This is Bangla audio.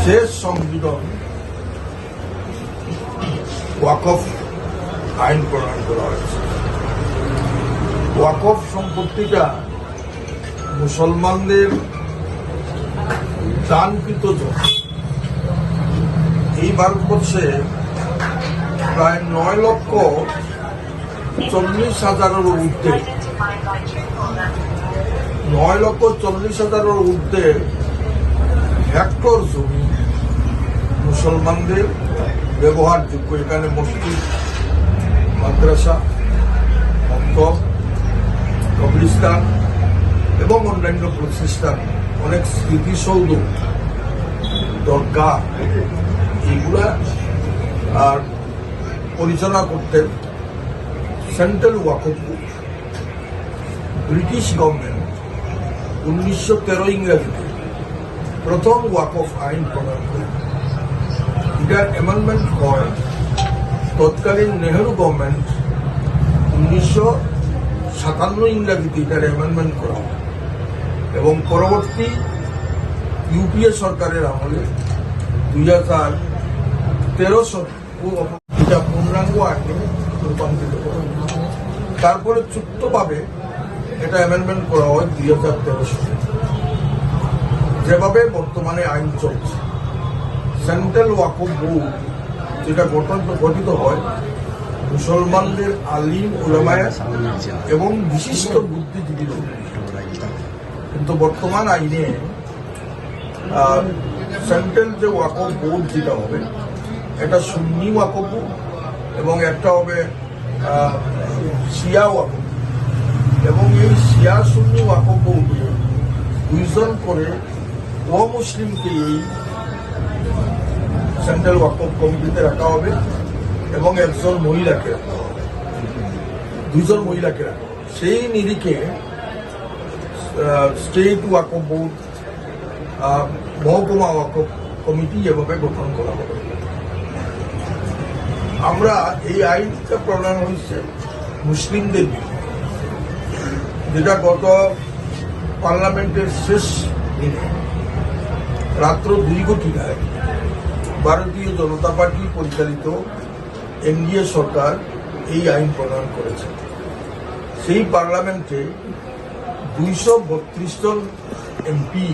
শেষ সংবিধান ওয়াকফ আইন প্রণয়ন করা হয়েছে। ওয়াকফ সম্পত্তিটা মুসলমানদের দানকৃত জমি। এই ভারতবর্ষে প্রায় 9,40,000-এর ঊর্ধ্বে 9,40,000-এর ঊর্ধ্বে হেক্টর জমি মুসলমানদের ব্যবহারযোগ্য। এখানে মসজিদ, মাদ্রাসা, মক্তব, কবরস্থান এবং অন্যান্য প্রতিষ্ঠান, অনেক স্মৃতিসৌধ, দরগা, এইগুলা আর পরিচালনা করতেন সেন্ট্রাল ওয়াকফ বোর্ড। ব্রিটিশ গভর্নমেন্ট 1913 ইংরেজিতে প্রথম ওয়াকফ আইন প্রণয়ন করে। এটার অ্যামেন্ডমেন্ট হয় তৎকালীন নেহেরু গভর্নমেন্ট 1957 ইংরেজিতে এটার অ্যামেন্ডমেন্ট করা হয় এবং পরবর্তী ইউপিএ সরকারের আমলে 2013 এটা পূর্ণাঙ্গ আইনে রূপান্তরিত করা হয়। তারপরে ছোট্টভাবে এটা অ্যামেন্ডমেন্ট করা হয় 2013 সালে। যেভাবে বর্তমানে আইন চলছে, সেন্ট্রাল ওয়াকফ বোর্ড যেটা গঠিত হয় মুসলমানদের আলিম ওলামায়ে এবং বিশিষ্ট বুদ্ধিজীবী লোক, কিন্তু বর্তমান আইনে সেন্ট্রাল যে ওয়াকফ বোর্ড যেটা হবে এটা সুন্নি ওয়াকফ বোর্ড এবং একটা হবে শিয়া ওয়াকফ। এবং এই শিয়া সুন্নি ওয়াকফ বোর্ডে 2 জন করে অমুসলিমকে এই সেন্ট্রাল ওয়াকফ কমিটিতে রাখা হবে এবং 1 জন মহিলাকে রাখা হবে, 2 জন মহিলাকে রাখা হবে। সেই নিরিখে স্টেট ওয়াকফ বোর্ড, মহকুমা ওয়াকফ কমিটি এভাবে গঠন করা হবে। আমরা এই আইনটা প্রণয়ন হয়েছে মুসলিমদের বিরুদ্ধে, যেটা গত পার্লামেন্টের শেষ দিনে রাত্র 2 ঘটিকায় ভারতীয় জনতা পার্টি পরিচালিত এনডিএ সরকার এই আইন প্রণয়ন করেছে। সেই পার্লামেন্টে 232 জন এমপি